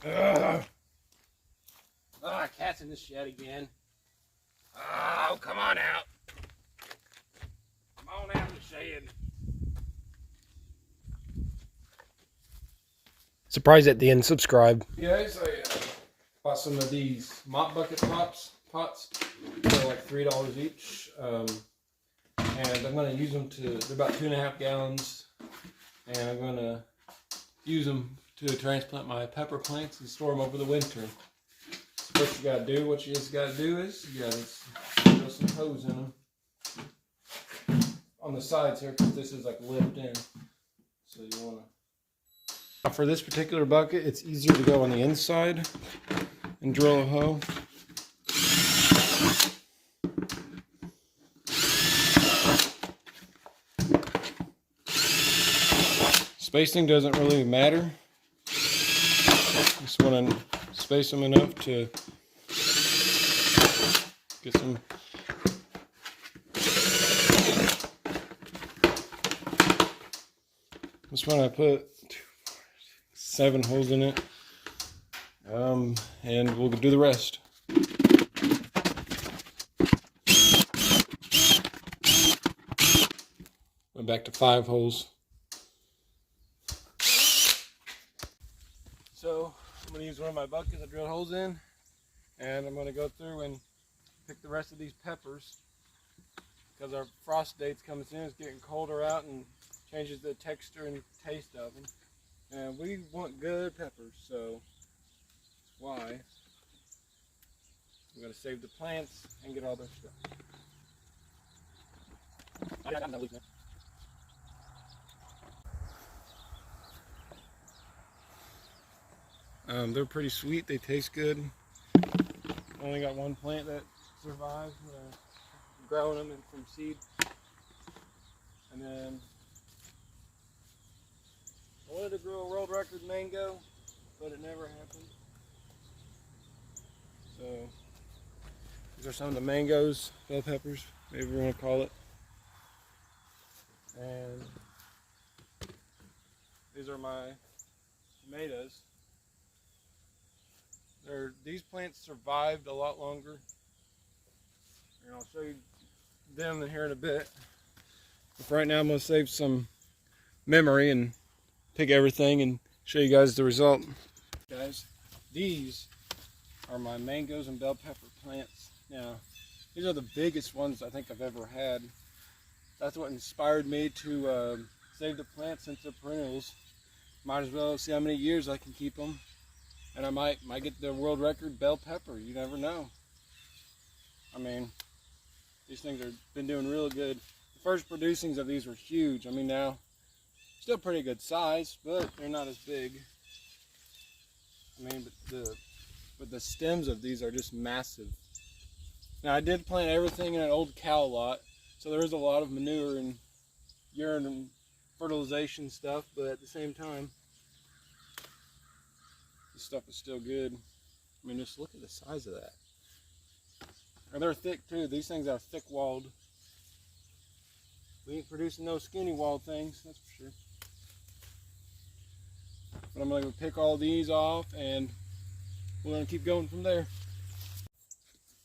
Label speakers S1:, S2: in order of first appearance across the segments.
S1: Ugh. Oh, cat's in the shed again. Oh, come on out. Come on out in the shed. Surprised at the end, subscribe.
S2: Guys, I bought some of these mop bucket pots. They're like $3 each. And I'm going to use them they're about 2.5 gallons. And I'm going to use them to transplant my pepper plants and store them over the winter. So what you just got to do is you got to drill some holes in them on the sides here, because this is like lipped in. So you want to. For this particular bucket, it's easier to go on the inside and drill a hole. Spacing doesn't really matter. Just want to space them enough to get some. Just want to put 7 holes in it, and we'll do the rest. Went back to 5 holes. So I'm going to use one of my buckets I drilled holes in, and I'm going to go through and pick the rest of these peppers, because our frost date's coming soon. It's getting colder out and changes the texture and taste of them. And we want good peppers, so why? We're going to save the plants and get all their stuff. They're pretty sweet. They taste good. Only got one plant that survived. Growing them from seed. And then I wanted to grow a world record mango, but it never happened. So these are some of the mangoes, bell peppers, maybe we want to call it. And these are my tomatoes. These plants survived a lot longer, and I'll show you them here in a bit. But for right now, I'm going to save some memory and pick everything and show you guys the result. Guys, these are my mangoes and bell pepper plants. Now, these are the biggest ones I think I've ever had. That's what inspired me to save the plants since they're perennials. Might as well see how many years I can keep them. And I might get the world record bell pepper. You never know. I mean, these things have been doing real good. The first producings of these were huge. I mean, now, still pretty good size, but they're not as big. I mean, but the stems of these are just massive. Now, I did plant everything in an old cow lot, so there is a lot of manure and urine and fertilization stuff, but at the same time, this stuff is still good. I mean, just look at the size of that. And they're thick too. These things are thick-walled. We ain't producing no skinny-walled things, that's for sure. But I'm going to pick all these off, and we're going to keep going from there.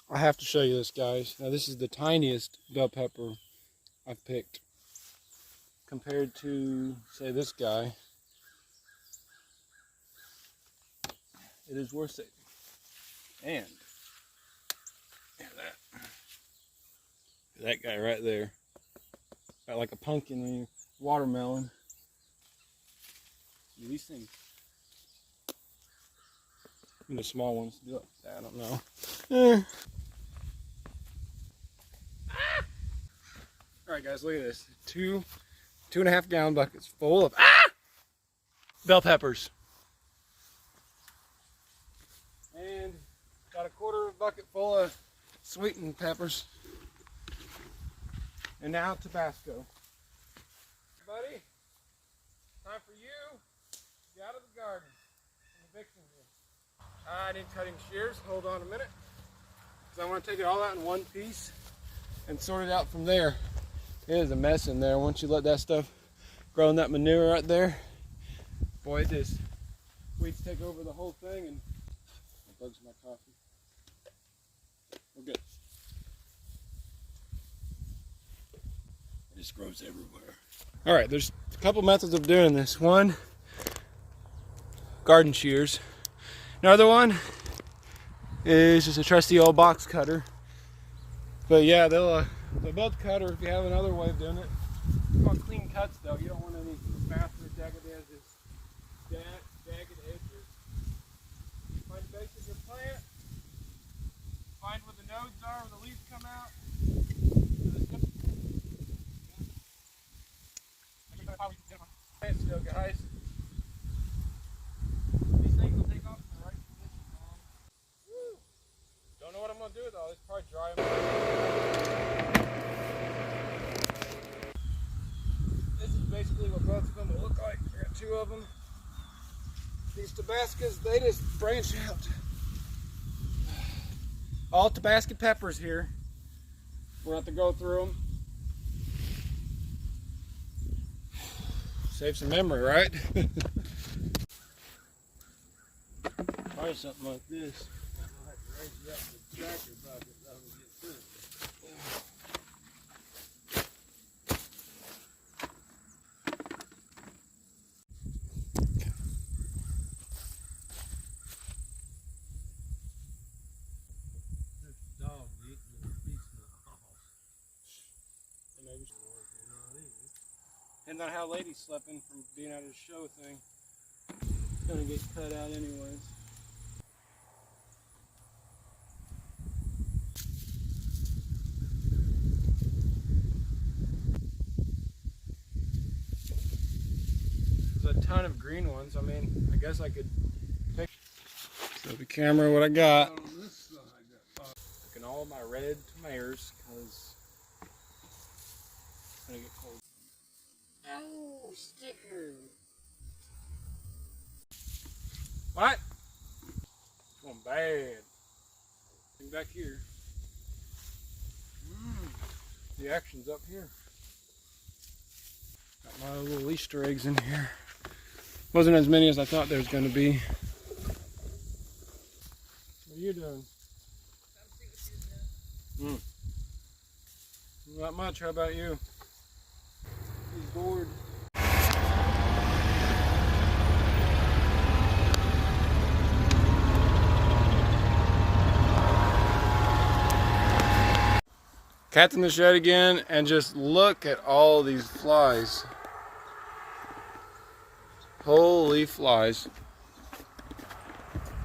S2: I have to show you this, guys. Now, this is the tiniest bell pepper I've picked compared to, say, this guy. It is worth it. And look at that guy right there. Got like a pumpkin in your watermelon. These things. Even the small ones do it. I don't know. Alright guys, look at this. 2.5 gallon buckets full of bell peppers. And got a 1/4 bucket full of sweetened peppers. And now Tabasco. Buddy, time for you to get out of the garden. I'm evicting you. I need cutting shears. Hold on a minute. Because I want to take it all out in one piece and sort it out from there. It is a mess in there. Once you let that stuff grow in that manure right there, boy, it just weeds take over the whole thing and it bugs my coffee. We're good.
S1: It just grows everywhere.
S2: All right, there's a couple methods of doing this. One, garden shears. Another one is just a trusty old box cutter. But yeah, they'll both cut, or if you have another way of doing it. It's called clean cuts though. You don't want any massive jagged edges. Jagged edges. Find the base of your plant. Find where the nodes are, where the leaves come out. Plant still, guys. These things will take off in the right position, man. Woo. Don't know what I'm gonna do though. It's probably dry them. This is basically what both of them will look like. I got two of them. These Tabascos, they just branch out. All Tabasco peppers here. We'll have to go through them. Save some memory, right?
S1: Try something like this. I'll have to raise you up with the tractor bucket so I can get through it.
S2: Depends on how Lady's sleeping from being out of the show thing. It's gonna get cut out anyways. There's a ton of green ones. I mean, I guess I could pick. Show the camera what I got.
S1: On this side, I got
S2: Looking all my red tomatoes because it's gonna get cold.
S1: ow, sticker.
S2: What? It's going bad. Come back here. The action's up here. Got my little Easter eggs in here. Wasn't as many as I thought there was going to be. What are you doing? Not much. How about you? He's bored. Cat's in the shed again, and just look at all these flies. Holy flies.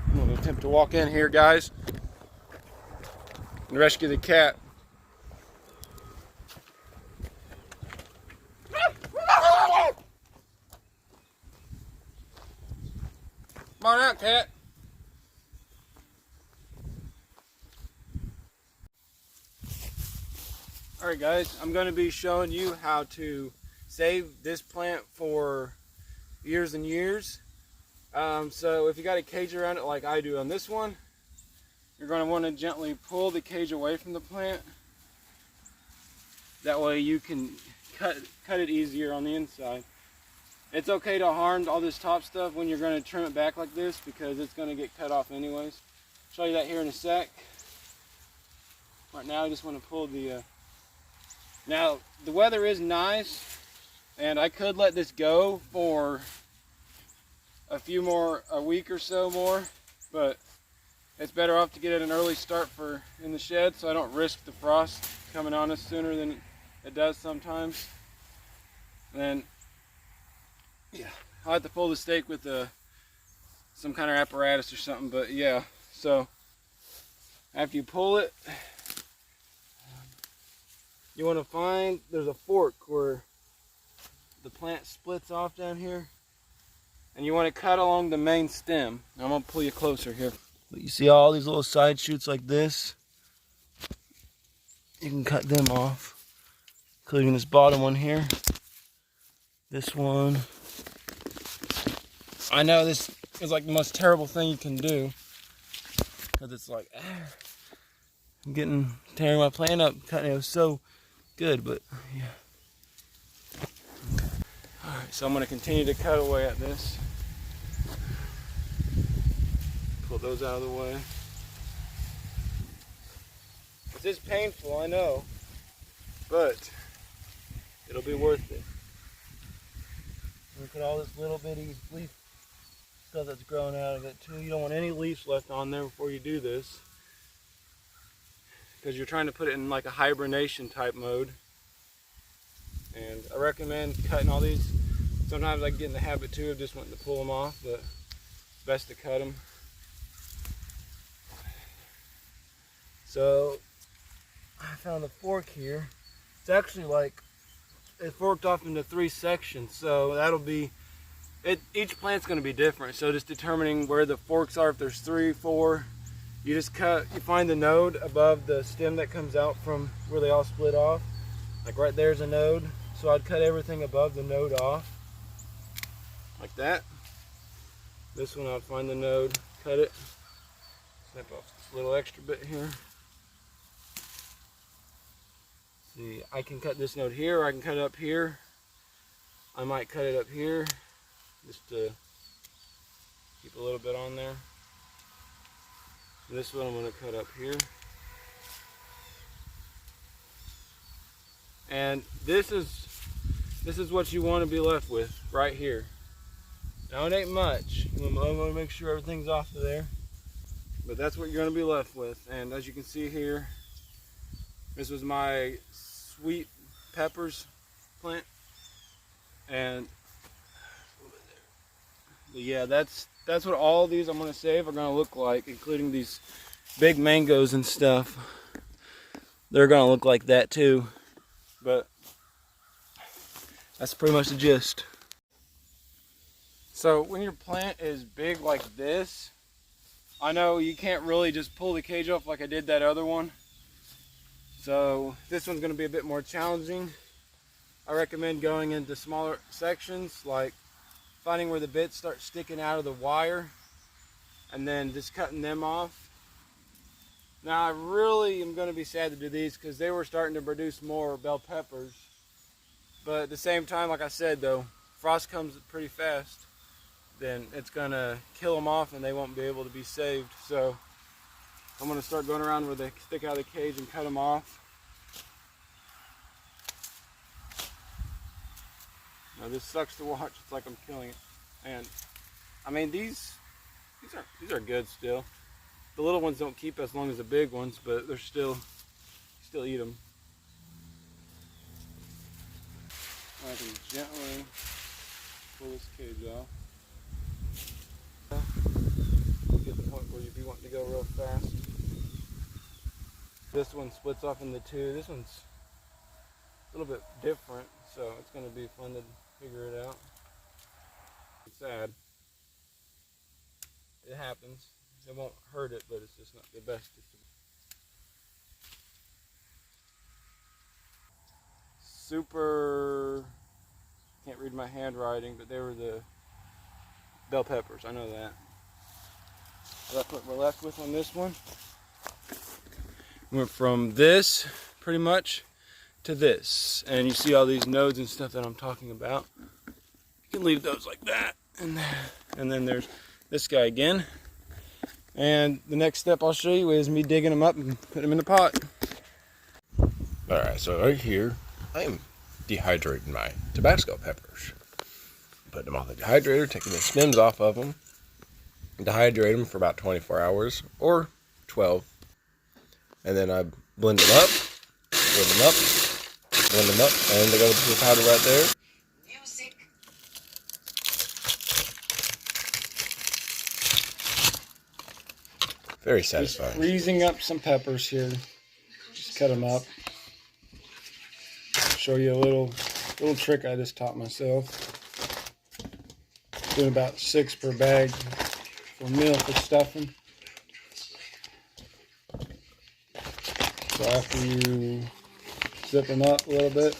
S2: I'm gonna attempt to walk in here, guys, and rescue the cat. Come on out, cat. Alright guys, I'm going to be showing you how to save this plant for years and years. So if you got a cage around it like I do on this one, you're going to want to gently pull the cage away from the plant. That way you can cut it easier on the inside. It's okay to harm all this top stuff when you're going to trim it back like this because it's going to get cut off anyways. I'll show you that here in a sec. Right now I just want to pull the... Now, the weather is nice, and I could let this go for a week or so more, but it's better off to get it an early start in the shed so I don't risk the frost coming on us sooner than it does sometimes. And then, yeah, I'll have to pull the stake with some kind of apparatus or something, but yeah, so after you pull it, you want to find, there's a fork where the plant splits off down here, and you want to cut along the main stem. I'm going to pull you closer here. But you see all these little side shoots like this? You can cut them off, including this bottom one here. This one. I know this is like the most terrible thing you can do, because it's like, I'm tearing my plant up, cutting it. It was so good, but yeah. Alright, so I'm going to continue to cut away at this. Put those out of the way. This is painful, I know, but it'll be worth it. Look at all this little bitty leaf stuff that's growing out of it too. You don't want any leaves left on there before you do this, because you're trying to put it in like a hibernation type mode. And I recommend cutting all these. Sometimes I get in the habit too of just wanting to pull them off, but it's best to cut them. So I found a fork here. It's actually like, it forked off into 3 sections, so that'll be it. Each plant's going to be different, so just determining where the forks are. If there's 3, 4, you just cut, you find the node above the stem that comes out from where they all split off. Like right there's a node, so I'd cut everything above the node off like that. This one I'd find the node, cut it, snip off this little extra bit here. See, I can cut this node here, or I can cut it up here. I might cut it up here just to keep a little bit on there. This one I'm going to cut up here. And this is what you want to be left with right here. Now it ain't much. I'm going to make sure everything's off of there. But that's what you're going to be left with. And as you can see here, this was my sweet peppers plant. And yeah, that's what all these I'm going to save are going to look like, including these big mangoes and stuff. They're going to look like that too. But that's pretty much the gist. So when your plant is big like this, I know you can't really just pull the cage off like I did that other one. So this one's going to be a bit more challenging. I recommend going into smaller sections, like finding where the bits start sticking out of the wire and then just cutting them off. Now I really am going to be sad to do these because they were starting to produce more bell peppers. But at the same time, like I said though, frost comes pretty fast, then it's going to kill them off and they won't be able to be saved. So I'm going to start going around where they stick out of the cage and cut them off. Now this sucks to watch. It's like I'm killing it. And I mean these are good still. The little ones don't keep as long as the big ones, but they're still eat them. I can gently pull this cage off. Get the point where you'd be wanting to go real fast. This one splits off into 2. This one's a little bit different, so it's going to be fun to figure it out. It's sad. It happens. It won't hurt it, but it's just not the best. Super, can't read my handwriting, but they were the bell peppers, I know that. That's what we're left with on this one. Went from this, pretty much, to this. And you see all these nodes and stuff that I'm talking about. You can leave those like that. And then there's this guy again. And the next step I'll show you is me digging them up and putting them in the pot.
S3: Alright, so right here, I am dehydrating my Tabasco peppers. Putting them on the dehydrator, taking the stems off of them, dehydrate them for about 24 hours or 12. And then I blend them up, and they go to the powder right there.
S4: Music.
S3: Very
S2: Just
S3: satisfying.
S2: freezing up some peppers here. Just cut them up. Show you a little trick I just taught myself. Doing about 6 per bag for meal for stuffing. So after you zip them up a little bit,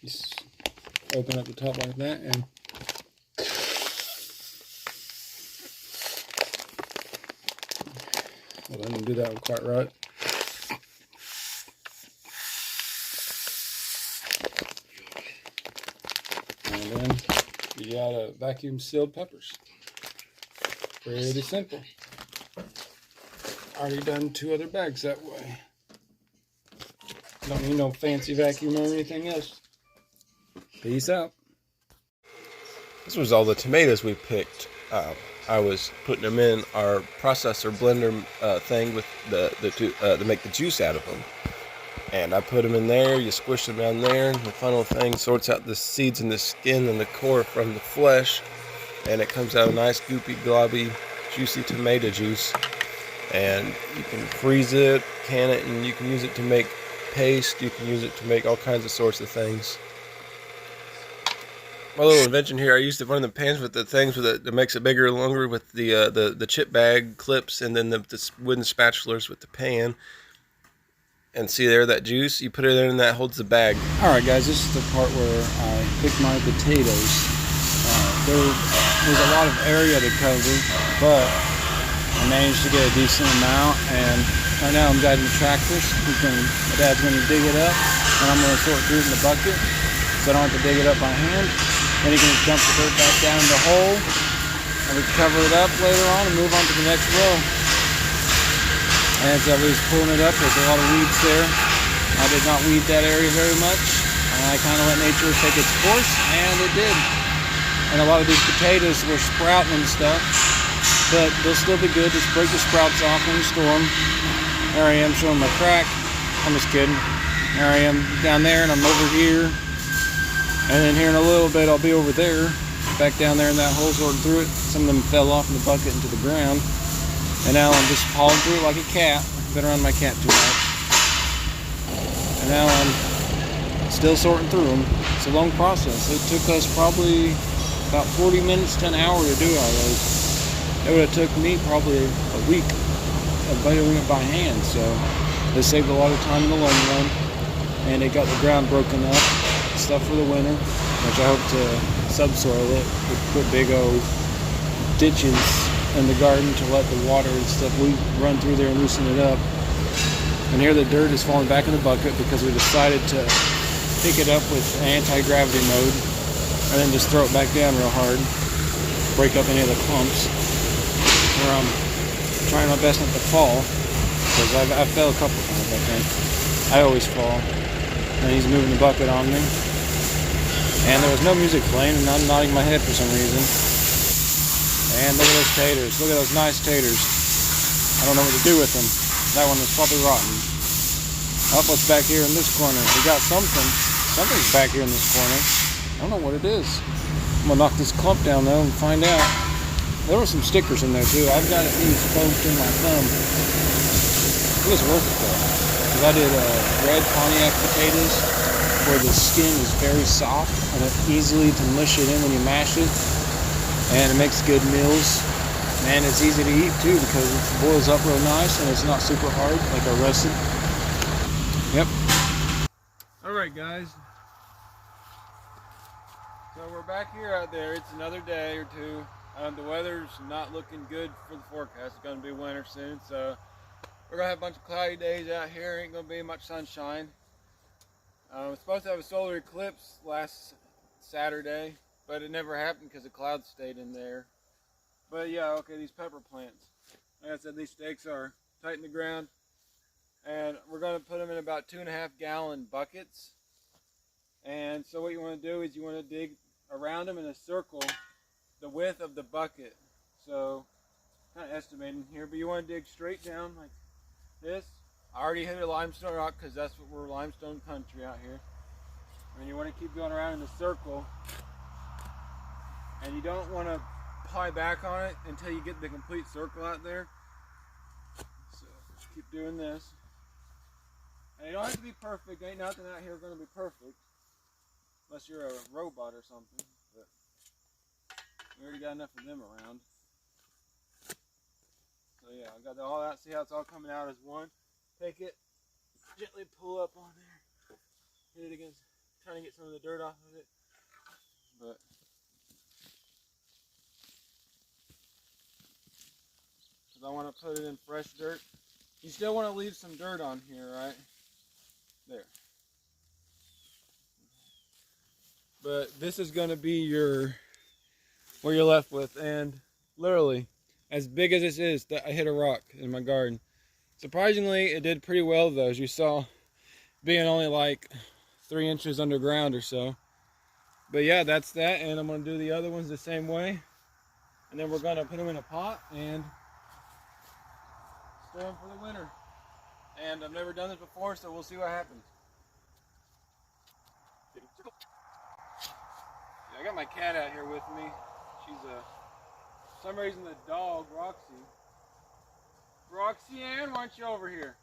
S2: just open up the top like that and well, I didn't do that one quite right. And then you got a vacuum sealed peppers. Pretty simple. Already done 2 other bags that way. Don't need no fancy vacuum or anything else. Peace out.
S3: This was all the tomatoes we picked. I was putting them in our processor blender thing with to make the juice out of them. And I put them in there, you squish them down there, and the funnel thing sorts out the seeds and the skin and the core from the flesh, and it comes out a nice goopy, globby, juicy tomato juice. And you can freeze it, can it, and you can use it to make paste, you can use it to make all kinds of sorts of things. My little invention here, I used one of the pans with the things that makes it bigger and longer with the chip bag clips, and then the wooden spatulas with the pan. And see there, that juice, you put it in and that holds the bag.
S2: Alright guys, this is the part where I pick my potatoes. There's a lot of area to cover, but I managed to get a decent amount, and right now I'm guiding the tractors. My dad's going to dig it up, and I'm going to sort through it in the bucket, so I don't have to dig it up by hand. Then he can just dump the dirt back down in the hole, and we can cover it up later on and move on to the next row. And as I was pulling it up, there's a lot of weeds there. I did not weed that area very much. I kind of let nature take its course, and it did. And a lot of these potatoes were sprouting and stuff, but they'll still be good. Just break the sprouts off when you store them. There I am showing my crack. I'm just kidding. There I am down there, and I'm over here. And then here in a little bit, I'll be over there, back down there in that hole, sorting through it. Some of them fell off in the bucket into the ground. And now I'm just hauling through it like a cat. I've been around my cat too much. And now I'm still sorting through them. It's a long process. It took us probably about 40 minutes to an hour to do all those. It would have took me probably a week of doing it by hand. So it saved a lot of time in the long run. And it got the ground broken up. Stuff for the winter, which I hope to subsoil it. We put big old ditches in the garden to let the water and stuff run through there and loosen it up. And here the dirt is falling back in the bucket because we decided to pick it up with anti-gravity mode and then just throw it back down real hard, break up any of the clumps. Where I'm trying my best not to fall, because I fell a couple times, I think. I always fall. And he's moving the bucket on me. And there was no music playing, and I'm nodding my head for some reason. And look at those taters. Look at those nice taters. I don't know what to do with them. That one was probably rotten. Up, what's back here in this corner? We got something. Something's back here in this corner. I don't know what it is. I'm going to knock this clump down, though, and find out. There were some stickers in there, too. I've got these poked in my thumb. It was worth it, though. Because I did red Pontiac potatoes, where the skin is very soft, and it's easily to mush it in when you mash it. And it makes good meals, and it's easy to eat too because it boils up real nice and it's not super hard like a russet. Yep. Alright guys, so we're back here out there. It's another day or two. The weather's not looking good for the forecast. It's going to be winter soon, so we're going to have a bunch of cloudy days out here. Ain't going to be much sunshine. We're supposed to have a solar eclipse last Saturday, but it never happened because the clouds stayed in there. But yeah, okay, these pepper plants. Like I said, these stakes are tight in the ground. And we're going to put them in about 2.5 gallon buckets. And so what you want to do is you want to dig around them in a circle the width of the bucket. So, kind of estimating here, but you want to dig straight down like this. I already hit a limestone rock because that's what we're limestone country out here. And you want to keep going around in a circle. And you don't want to pie back on it until you get the complete circle out there. So just keep doing this. And you don't have to be perfect. Ain't nothing out here going to be perfect. Unless you're a robot or something. But we already got enough of them around. So yeah, I got all that. See how it's all coming out as one. Take it, gently pull up on there. Hit it against, trying to get some of the dirt off of it. But I want to put it in fresh dirt. You still want to leave some dirt on here, right? There. But this is going to be what you're left with. And literally, as big as this is, that I hit a rock in my garden. Surprisingly, it did pretty well though, as you saw, being only like 3 inches underground or so. But yeah, that's that, and I'm gonna do the other ones the same way. And then we're gonna put them in a pot and store them for the winter. And I've never done this before, so we'll see what happens. Yeah, I got my cat out here with me. She's for some reason the dog, Roxanne, why aren't you over here?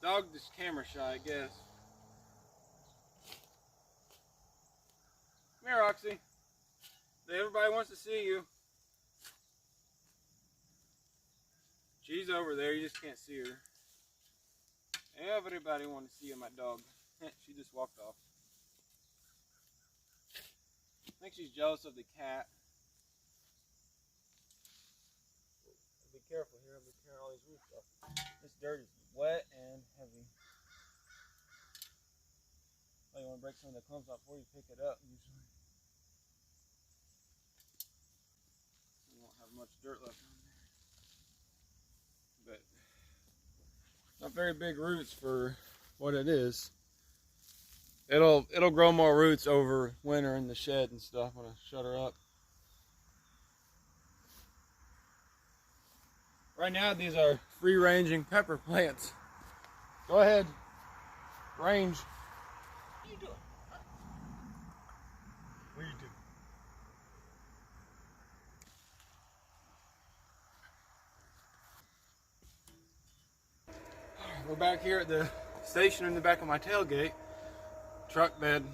S2: Dog is camera shy, I guess. Come here, Roxy. Everybody wants to see you. She's over there, you just can't see her. Everybody wants to see you, my dog. She just walked off. I think she's jealous of the cat. Be careful here, I'll be carrying all these roots up. This dirt is wet and heavy. Oh, you want to break some of the clumps off before you pick it up, usually. You won't have much dirt left on there. But not very big roots for what it is. It'll grow more roots over winter in the shed and stuff when I shut her up. Right now these are free-ranging pepper plants. Go ahead, range. What are you doing? What are you doing? We're back here at the station in the back of my tailgate truck bed.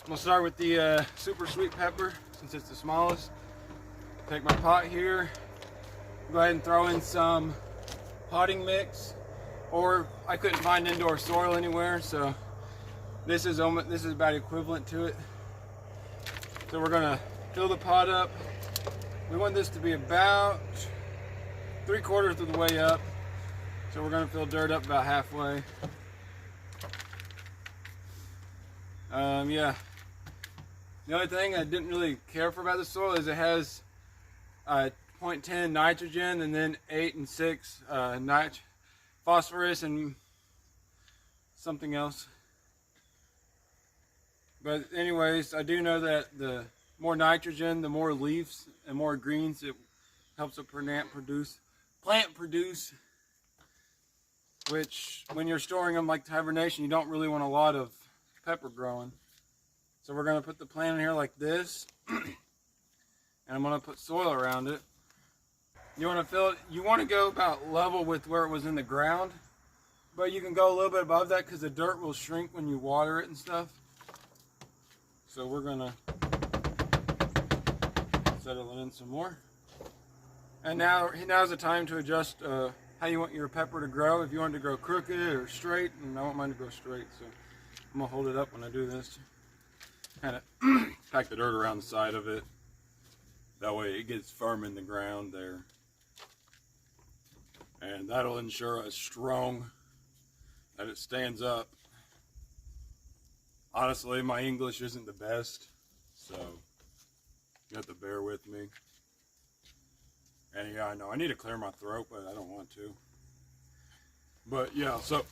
S2: I'm gonna start with the super sweet pepper since it's the smallest. Take my pot here. Go ahead and throw in some potting mix, or I couldn't find indoor soil anywhere, so this is about equivalent to it. So we're gonna fill the pot up. We want this to be about 3/4 of the way up. So we're gonna fill dirt up about halfway. Yeah. The only thing I didn't really care for about the soil is it has 0.10 nitrogen and then 8 and 6 phosphorus and something else. But anyways, I do know that the more nitrogen, the more leaves and more greens it helps a plant produce. Which, when you're storing them like hibernation, you don't really want a lot of pepper growing. So we're going to put the plant in here like this, and I'm going to put soil around it. You want to fill it, you want to go about level with where it was in the ground, but you can go a little bit above that because the dirt will shrink when you water it and stuff. So we're going to settle it in some more. And now's the time to adjust how you want your pepper to grow. If you want it to grow crooked or straight, and I want mine to grow straight, so I'm gonna hold it up when I do this. Kind of pack the dirt around the side of it. That way it gets firm in the ground there. And that'll ensure a strong, that it stands up. Honestly, my English isn't the best, so you have to bear with me. And yeah, I know I need to clear my throat, but I don't want to. But yeah, so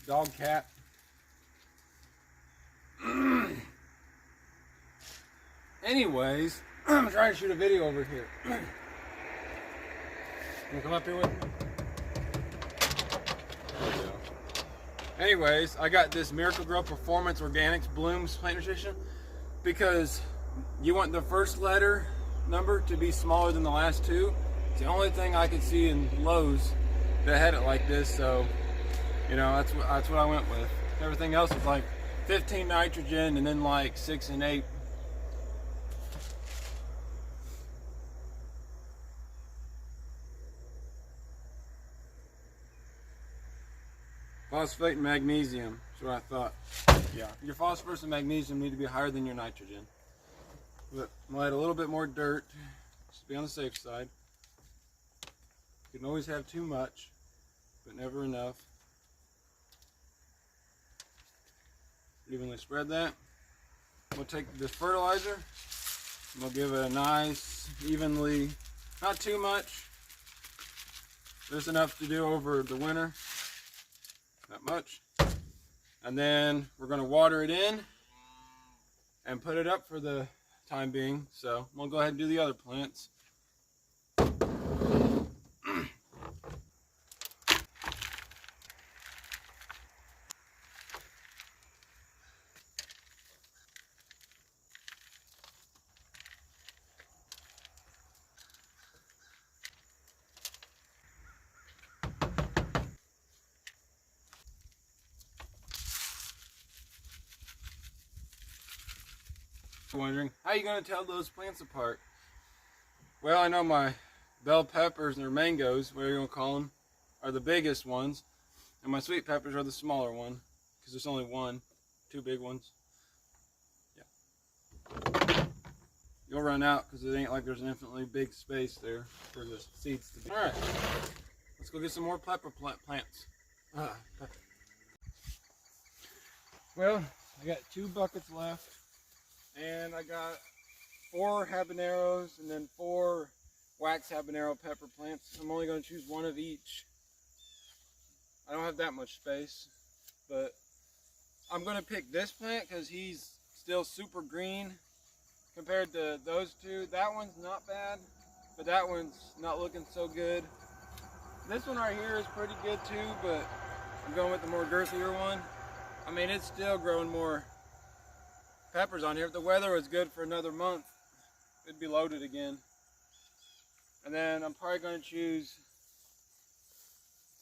S2: dog, cat. Anyways, I'm trying to shoot a video over here. You come up here with me? There we go. Anyways, I got this Miracle Grow Performance Organics Blooms plant nutrition because you want the first letter number to be smaller than the last two. It's the only thing I could see in Lowe's that had it like this, so you know that's what I went with. Everything else is like 15 nitrogen and then like 6 and 8. Phosphate and magnesium, that's what I thought. Yeah, your phosphorus and magnesium need to be higher than your nitrogen. But I'm gonna add a little bit more dirt, just to be on the safe side. You can always have too much, but never enough. Evenly spread that. I'm gonna take this fertilizer, We'll give it a nice, evenly, not too much, just enough to do over the winter, not much. And then we're going to water it in and put it up for the time being. So we'll go ahead and do the other plants. Wondering, how are you going to tell those plants apart? Well, I know my bell peppers and their mangoes, whatever you want to call them, are the biggest ones, and my sweet peppers are the smaller one, because there's only two big ones. Yeah. You'll run out because it ain't like there's an infinitely big space there for the seeds to be. All right, let's go get some more pepper plants. Pepper. Well, I got 2 buckets left. And I got 4 habaneros and then 4 wax habanero pepper plants. I'm only going to choose 1 of each. I don't have that much space, but I'm going to pick this plant because he's still super green compared to those 2. That one's not bad, but that one's not looking so good. This one right here is pretty good too, but I'm going with the more girthier one. I mean, it's still growing more peppers on here. If the weather was good for another month, it'd be loaded again. And then I'm probably going to choose,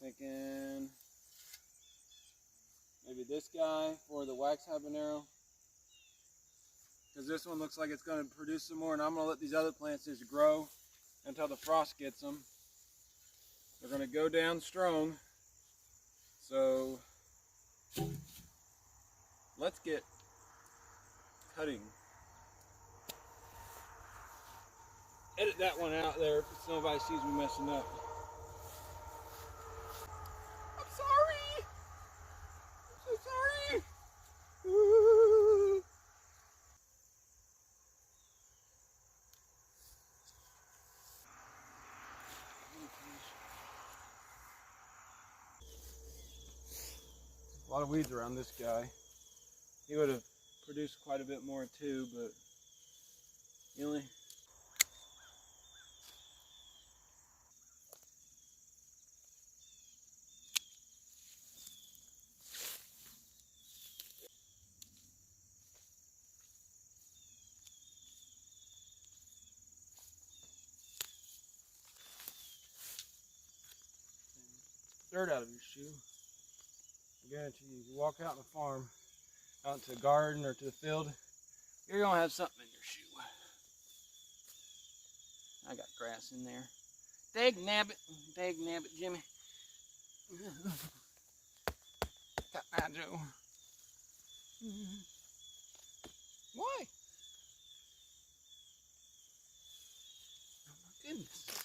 S2: thinking maybe this guy for the wax habanero, because this one looks like it's going to produce some more, and I'm going to let these other plants just grow until the frost gets them. They're going to go down strong. So let's get cutting. Edit that one out there if nobody sees me messing up. I'm sorry! I'm so sorry! Ooh. A lot of weeds around this guy. He would have produced quite a bit more too, but really. Dirt out of your shoe. I guarantee you, you walk out in the farm, out into the garden or to the field, you're gonna have something in your shoe. I got grass in there. Dag nabbit, Jimmy. Got my Joe. Why? Oh my goodness.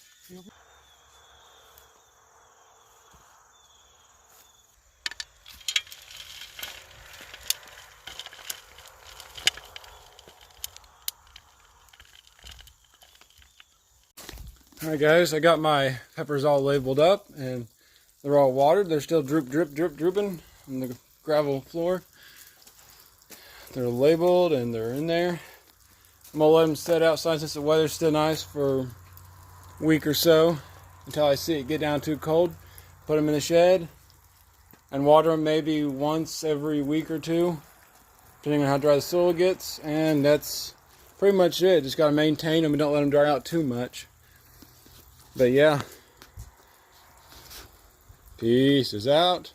S2: Alright guys, I got my peppers all labeled up and they're all watered. They're still drooping on the gravel floor. They're labeled and they're in there. I'm going to let them set outside since the weather's still nice for a week or so until I see it get down too cold. Put them in the shed and water them maybe once every week or 2, depending on how dry the soil gets. And that's pretty much it. Just got to maintain them and don't let them dry out too much. But yeah, peace is out.